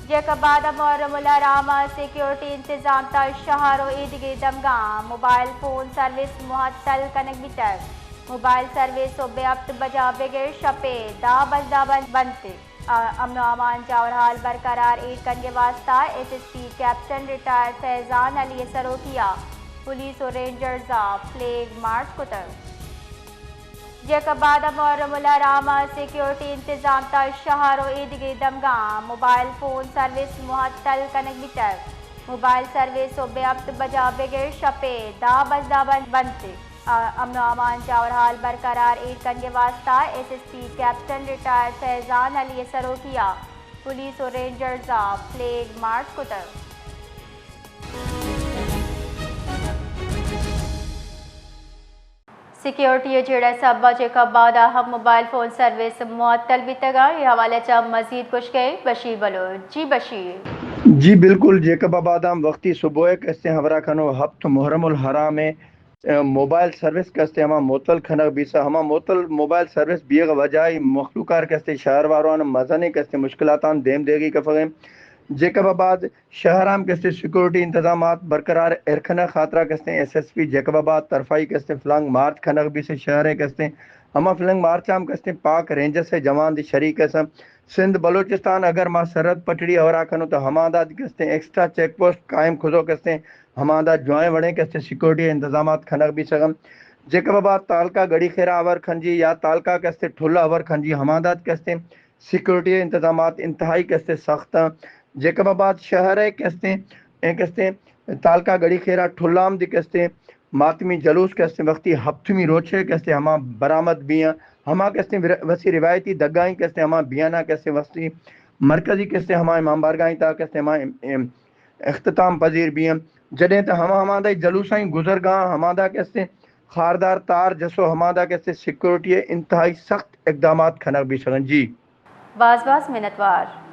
जैकबाद Muharram ul Haram security इंतजाम ता शहर ईदगी दमगाम मोबाइल फोन सर्विस मुअत्तल कनक बितर मोबाइल सर्विस बेअब्त बजा बगैर शपे दा बनते अमन अमान जावर हाल बरकरार ईद कन के वास्ता SSP captain retired Faizan Ali सरोकिया पुलिस और रेंजर्स फ्लैग मार्च कुतर जैकबाद मुहर्रम उल हराम सिक्योरिटी इंतजाम ता शहर ईदगी दमगाम मोबाइल फोन सर्विस मुअत्तल कनक बितर मोबाइल सर्विस बेअब्त बजा बगैर शपे दा बनते अमन अमान जावर हाल बरकरार ईद कन के वास्ता SSP captain retired Faizan Ali सरोकिया पुलिस और रेंजर्स फ्लैग मार्च कुतर सिक्योरिटी जेड़ा सबा जैकबाद हम मोबाइल फोन सर्विस मुअत्तल भी तगा ये हवाले च मजीद कुछ कहे बशीर बलोच जी बशीर जी बिल्कुल जैकबाद हम वक्ती सुबह कस्ते हमरा खनो हफ्त मुहर्रम उल हराम में मोबाइल सर्विस कस्ते हमा मोतल खनक बीसा हमा मोतल मोबाइल सर्विस बियग वजाई मखलूकार कस्ते शहर वारों मजने कस्ते मुश्किलातान देम देगी कफगे जैकबाबाद शहराम कस्ते सिक्योरिटी इंतजामात बरकरार एरखना खातरा कस्ते SSP जैकबाबाद तरफाई कस्ते फ्लंग मार्च खनक भी से शहर कस्ते हमा फ्लंग मार्च आम कस्ते पाक रेंजर से जवान दी शरीक कसम सिंध बलूचिस्तान अगर मां सरहद पटड़ी और खनो तो हमादा कस्ते एक्स्ट्रा चेक पोस्ट कायम खुदो कस्ते हमादा ज्वाएं वड़े कस्ते सिक्योरिटी इंतजामात खनक भी सगम जैकबाबाद तालका गड़ी खेरा अवर खंजी या तालका कस्ते ठुल्ला अवर खंजी हमादात कस्ते सिक्योरिटी इंतजामात इंतहाई कस्ते सख्त जैकबाबाद शहर है कस्ते तालका गड़ी खेरा ठुल्लाम दी कस्ते मातमी जलूस कस्ते वक्ती हफ्तमी रोचे कस्ते हमा बरामद बिया हमा कस्ते वसी रिवायती दगाई कस्ते हमा बियाना कस्ते वसी मरकजी कस्ते हमा इमाम बारगाही ता कस्ते हमा इख्तिताम पजीर बिया जडे त हमादा जलूसाई गुजरगा हमादा कस्ते खारदार तार जसो हमादा कस्ते सिक्योरिटी इंतहाई सख्त इकदामात खनक भी सगन जी बाज मिनतवार